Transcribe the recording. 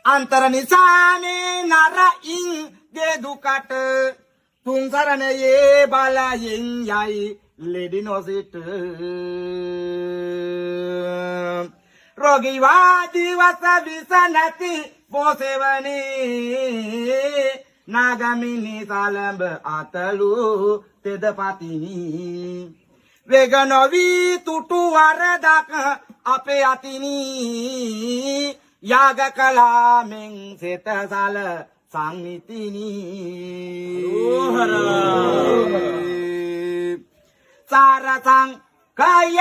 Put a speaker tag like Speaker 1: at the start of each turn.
Speaker 1: අන්තර නිසානේ නරයින් ගේ දුකට තුන් සරණයේ බලයෙන් යයි ලෙඩි නොසිට රෝගී වාදී වස විස නැති පොසෙවනේ නාගමිනි සලඹ අතලු තෙදපතිනි වේග නොවි තුටු වරදක අපේ අතිනි යාග කලාමෙන් සෙතසල සංනිතිනි සාරසං කය